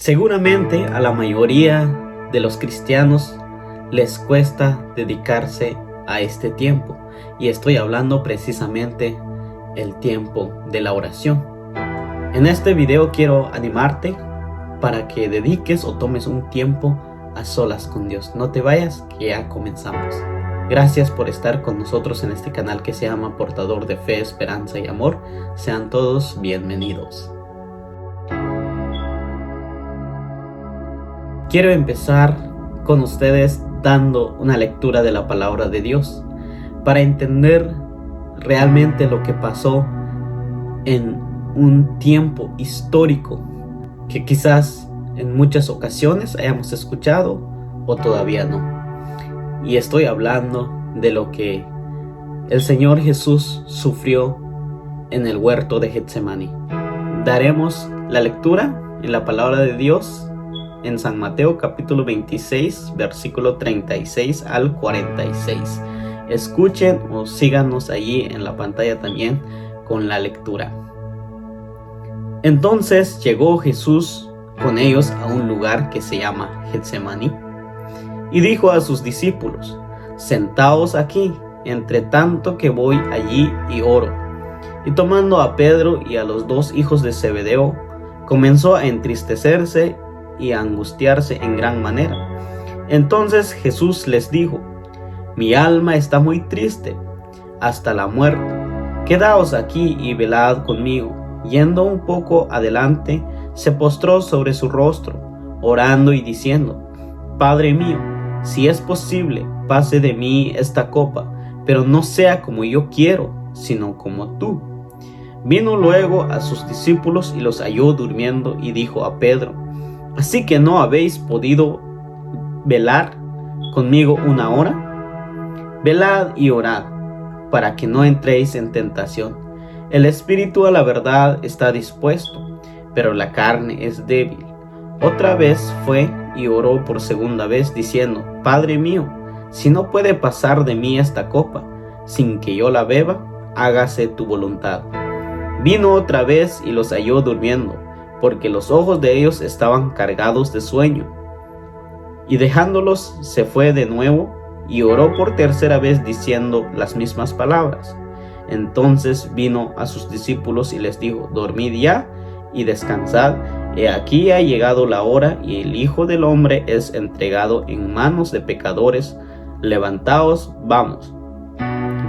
Seguramente a la mayoría de los cristianos les cuesta dedicarse a este tiempo, y estoy hablando precisamente el tiempo de la oración. En este video quiero animarte para que dediques o tomes un tiempo a solas con Dios. No te vayas, que ya comenzamos. Gracias por estar con nosotros en este canal que se llama Portador de Fe, Esperanza y Amor. Sean todos bienvenidos. Quiero empezar con ustedes dando una lectura de la palabra de Dios para entender realmente lo que pasó en un tiempo histórico que quizás en muchas ocasiones hayamos escuchado o todavía no. Y estoy hablando de lo que el Señor Jesús sufrió en el huerto de Getsemaní. Daremos la lectura en la palabra de Dios en San Mateo capítulo 26, versículo 36 al 46. Escuchen o síganos allí en la pantalla también con la lectura. Entonces llegó Jesús con ellos a un lugar que se llama Getsemaní y dijo a sus discípulos: sentaos aquí, entre tanto que voy allí y oro. Y tomando a Pedro y a los dos hijos de Zebedeo, comenzó a entristecerse y a angustiarse en gran manera. Entonces Jesús les dijo: mi alma está muy triste hasta la muerte. Quedaos aquí y velad conmigo. Yendo un poco adelante, se postró sobre su rostro, orando y diciendo: Padre mío, si es posible, pase de mí esta copa, pero no sea como yo quiero, sino como tú. Vino luego a sus discípulos y los halló durmiendo, y dijo a Pedro: ¿así que no habéis podido velar conmigo una hora? Velad y orad, para que no entréis en tentación. El espíritu a la verdad está dispuesto, pero la carne es débil. Otra vez fue y oró por segunda vez, diciendo: Padre mío, si no puede pasar de mí esta copa, sin que yo la beba, hágase tu voluntad. Vino otra vez y los halló durmiendo, porque los ojos de ellos estaban cargados de sueño. Y dejándolos, se fue de nuevo y oró por tercera vez, diciendo las mismas palabras. Entonces vino a sus discípulos y les dijo: dormid ya y descansad. He aquí ha llegado la hora y el Hijo del Hombre es entregado en manos de pecadores. Levantaos, vamos.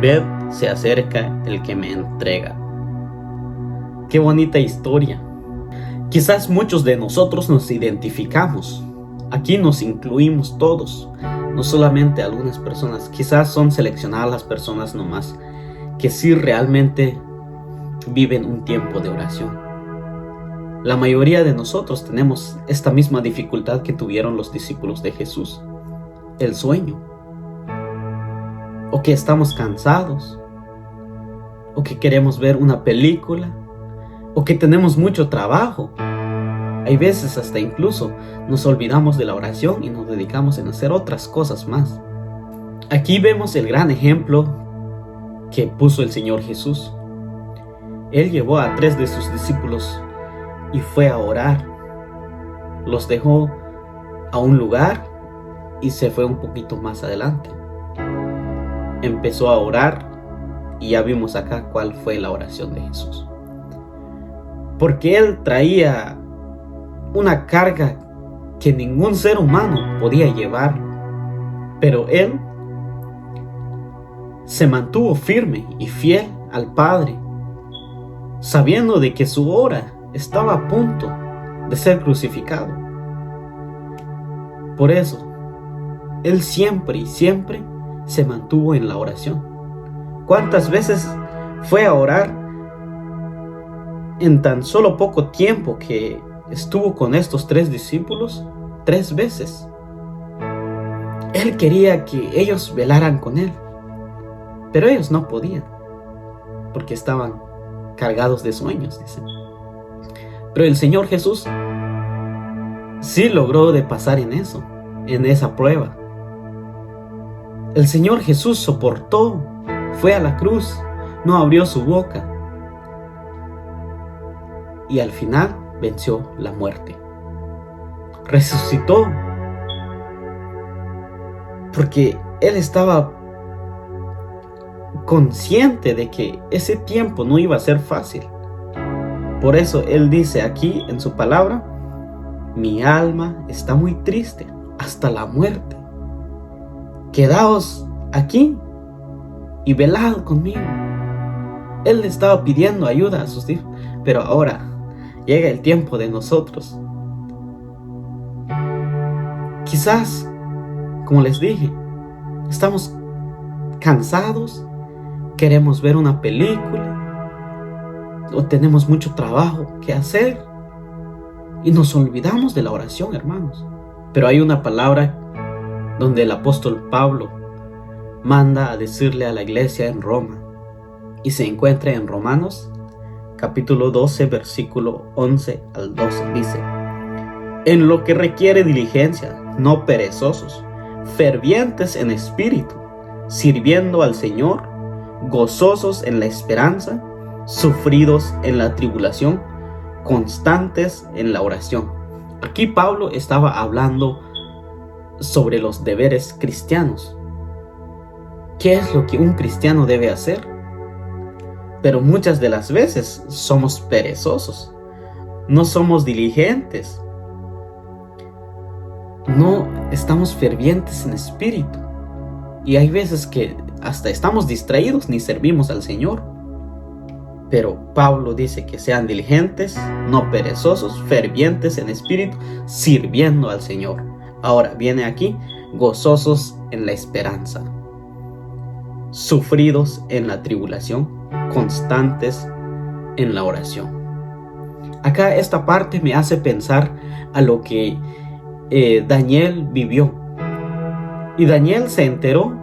Ved, se acerca el que me entrega. Qué bonita historia. Quizás muchos de nosotros nos identificamos. Aquí nos incluimos todos, no solamente algunas personas. Quizás son seleccionadas las personas nomás que sí realmente viven un tiempo de oración. La mayoría de nosotros tenemos esta misma dificultad que tuvieron los discípulos de Jesús: el sueño, o que estamos cansados, o que queremos ver una película, o que tenemos mucho trabajo. Hay veces hasta incluso nos olvidamos de la oración y nos dedicamos en hacer otras cosas más. Aquí vemos el gran ejemplo que puso el Señor Jesús. Él llevó a 3 de sus discípulos y fue a orar. Los dejó a un lugar y se fue un poquito más adelante. Empezó a orar y ya vimos acá cuál fue la oración de Jesús. Porque Él traía una carga que ningún ser humano podía llevar, pero Él se mantuvo firme y fiel al Padre, sabiendo de que su hora estaba a punto de ser crucificado. Por eso, Él siempre y siempre se mantuvo en la oración. ¿Cuántas veces fue a orar en tan solo poco tiempo que estuvo con estos 3 discípulos? 3 veces. Él quería que ellos velaran con Él, pero ellos no podían, porque estaban cargados de sueños, dicen. Pero el Señor Jesús sí logró de pasar en eso, en esa prueba. El Señor Jesús soportó, fue a la cruz, no abrió su boca, y al final venció la muerte. resucitó, porque Él estaba consciente de que ese tiempo no iba a ser fácil. Por eso Él dice aquí en su palabra: mi alma está muy triste hasta la muerte. Quedaos aquí y velad conmigo. Él le estaba pidiendo ayuda a sus hijos, pero ahora llega el tiempo de nosotros. Quizás, como les dije, estamos cansados, queremos ver una película, o tenemos mucho trabajo que hacer y nos olvidamos de la oración, hermanos. Pero hay una palabra donde el apóstol Pablo manda a decirle a la iglesia en Roma, y se encuentra en Romanos capítulo 12 versículo 11 al 12. Dice: en lo que requiere diligencia, no perezosos, fervientes en espíritu, sirviendo al Señor, gozosos en la esperanza, sufridos en la tribulación, constantes en la oración. Aquí Pablo estaba hablando sobre los deberes cristianos. ¿Qué es lo que un cristiano debe hacer? Pero muchas de las veces somos perezosos, no somos diligentes, no estamos fervientes en espíritu, y hay veces que hasta estamos distraídos, ni servimos al Señor. Pero Pablo dice que sean diligentes, no perezosos, fervientes en espíritu, sirviendo al Señor. Ahora viene aquí: gozosos en la esperanza, sufridos en la tribulación, constantes en la oración. Acá esta parte me hace pensar a lo que Daniel vivió. Y Daniel se enteró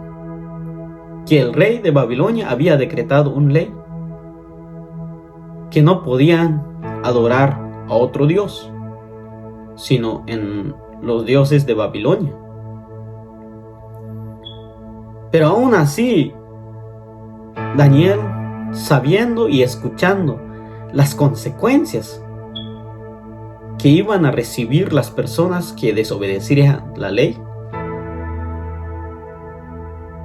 que el rey de Babilonia había decretado una ley que no podían adorar a otro dios, sino en los dioses de Babilonia. Pero aún así, Daniel, sabiendo y escuchando las consecuencias que iban a recibir las personas que desobedecieran la ley,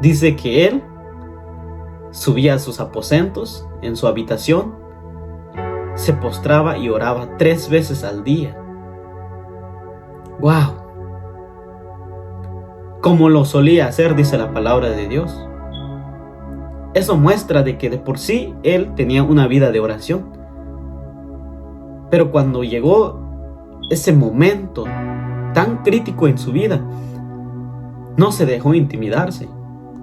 dice que él subía a sus aposentos en su habitación, se postraba y oraba 3 veces al día. ¡Wow! Como lo solía hacer, dice la palabra de Dios. Eso muestra de que de por sí él tenía una vida de oración. Pero cuando llegó ese momento tan crítico en su vida, no se dejó intimidarse.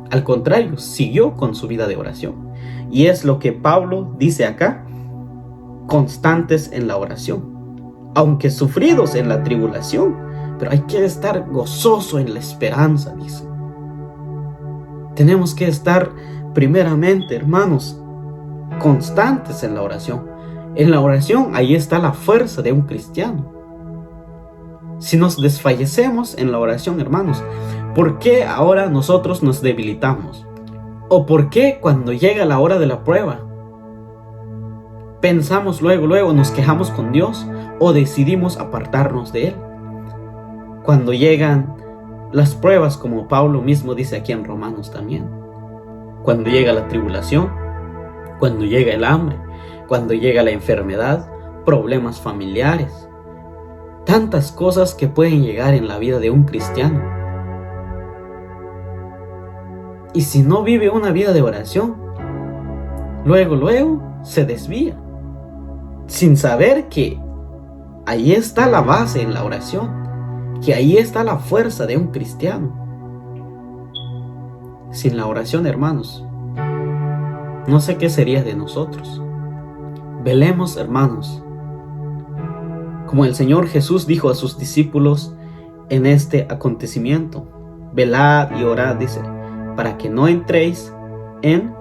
Al contrario, siguió con su vida de oración. Y es lo que Pablo dice acá: constantes en la oración, aunque sufridos en la tribulación, pero hay que estar gozoso en la esperanza, dice. Tenemos que estar primeramente, hermanos, constantes en la oración. En la oración, ahí está la fuerza de un cristiano. Si nos desfallecemos en la oración, hermanos, ¿por qué ahora nosotros nos debilitamos? ¿O por qué cuando llega la hora de la prueba pensamos luego, nos quejamos con Dios o decidimos apartarnos de Él? Cuando llegan las pruebas, como Pablo mismo dice aquí en Romanos también, cuando llega la tribulación, cuando llega el hambre, cuando llega la enfermedad, problemas familiares, tantas cosas que pueden llegar en la vida de un cristiano. Y si no vive una vida de oración, luego se desvía, sin saber que ahí está la base en la oración, que ahí está la fuerza de un cristiano. Sin la oración, hermanos, no sé qué sería de nosotros. Velemos, hermanos, como el Señor Jesús dijo a sus discípulos en este acontecimiento: velad y orad, dice, para que no entréis en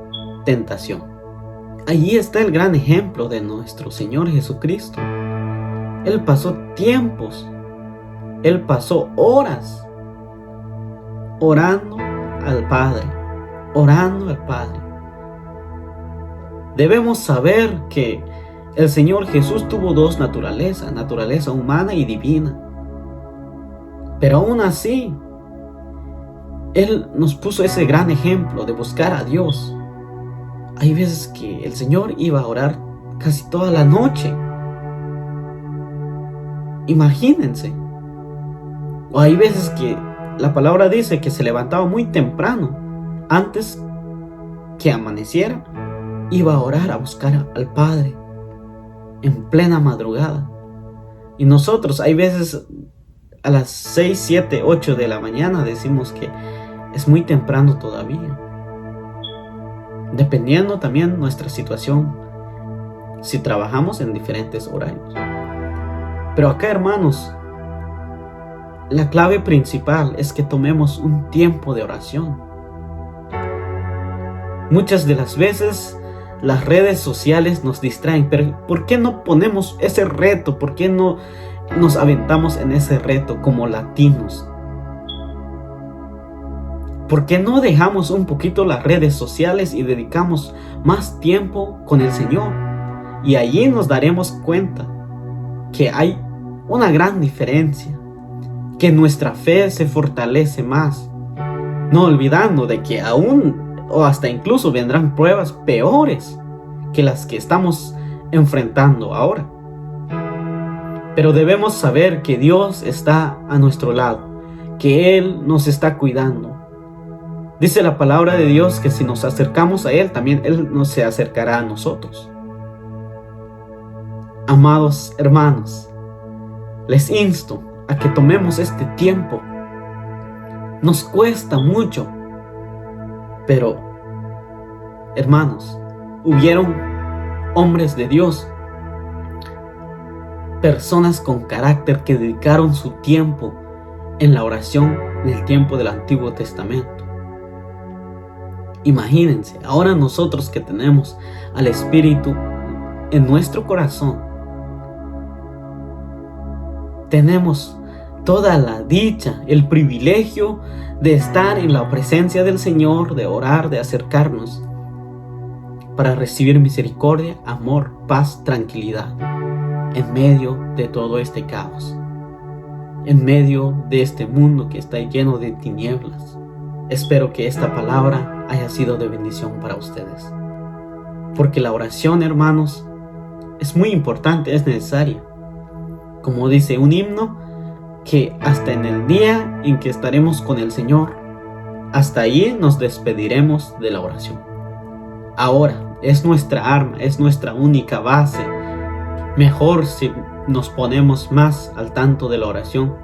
tentación. Allí está el gran ejemplo de nuestro Señor Jesucristo. Él pasó tiempos, Él pasó horas orando al Padre, orando al Padre. Debemos saber que el Señor Jesús tuvo 2 naturalezas, naturaleza humana y divina. Pero aún así, Él nos puso ese gran ejemplo de buscar a Dios. Hay veces que el Señor iba a orar casi toda la noche. Imagínense. O hay veces que la palabra dice que se levantaba muy temprano, antes que amaneciera, iba a orar, a buscar al Padre en plena madrugada. Y nosotros hay veces a las 6, 7, 8 de la mañana decimos que es muy temprano todavía, dependiendo también nuestra situación, si trabajamos en diferentes horarios. Pero acá, hermanos, la clave principal es que tomemos un tiempo de oración. Muchas de las veces las redes sociales nos distraen, pero ¿por qué no ponemos ese reto? ¿Por qué no nos aventamos en ese reto como latinos? ¿Por qué no dejamos un poquito las redes sociales y dedicamos más tiempo con el Señor? Y allí nos daremos cuenta que hay una gran diferencia, que nuestra fe se fortalece más, no olvidando de que aún o hasta incluso vendrán pruebas peores que las que estamos enfrentando ahora. Pero debemos saber que Dios está a nuestro lado, que Él nos está cuidando. Dice la palabra de Dios que si nos acercamos a Él, también Él nos se acercará a nosotros. Amados hermanos, les insto a que tomemos este tiempo. Nos cuesta mucho, pero, hermanos, hubieron hombres de Dios, personas con carácter que dedicaron su tiempo en la oración en el tiempo del Antiguo Testamento. Imagínense, ahora nosotros que tenemos al Espíritu en nuestro corazón, tenemos toda la dicha, el privilegio de estar en la presencia del Señor, de orar, de acercarnos para recibir misericordia, amor, paz, tranquilidad en medio de todo este caos, en medio de este mundo que está lleno de tinieblas. Espero que esta palabra haya sido de bendición para ustedes, porque la oración, hermanos, es muy importante, es necesaria. Como dice un himno, que hasta en el día en que estaremos con el Señor, hasta allí nos despediremos de la oración. Ahora es nuestra arma, es nuestra única base. Mejor si nos ponemos más al tanto de la oración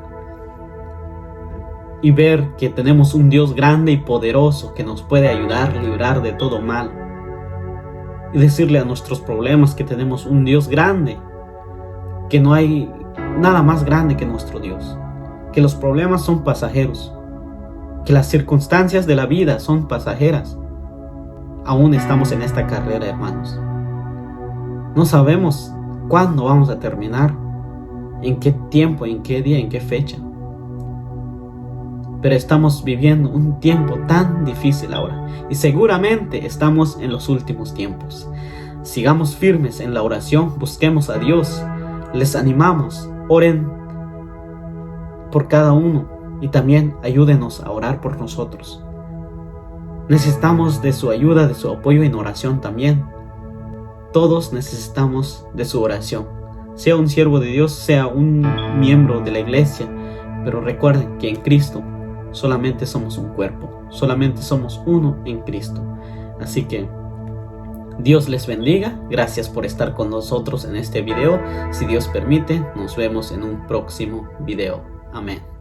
y ver que tenemos un Dios grande y poderoso que nos puede ayudar a librar de todo mal, y decirle a nuestros problemas que tenemos un Dios grande, que no hay nada más grande que nuestro Dios, que los problemas son pasajeros, que las circunstancias de la vida son pasajeras. Aún estamos en esta carrera, hermanos. No sabemos cuándo vamos a terminar, en qué tiempo, en qué día, en qué fecha. Pero estamos viviendo un tiempo tan difícil ahora, y seguramente estamos en los últimos tiempos. Sigamos firmes en la oración, busquemos a Dios. Les animamos, oren por cada uno y también ayúdenos a orar por nosotros. Necesitamos de su ayuda, de su apoyo en oración también. Todos necesitamos de su oración, sea un siervo de Dios, sea un miembro de la iglesia, pero recuerden que en Cristo solamente somos un cuerpo, solamente somos uno en Cristo. Así que Dios les bendiga, gracias por estar con nosotros en este video. Si Dios permite, nos vemos en un próximo video. Amén.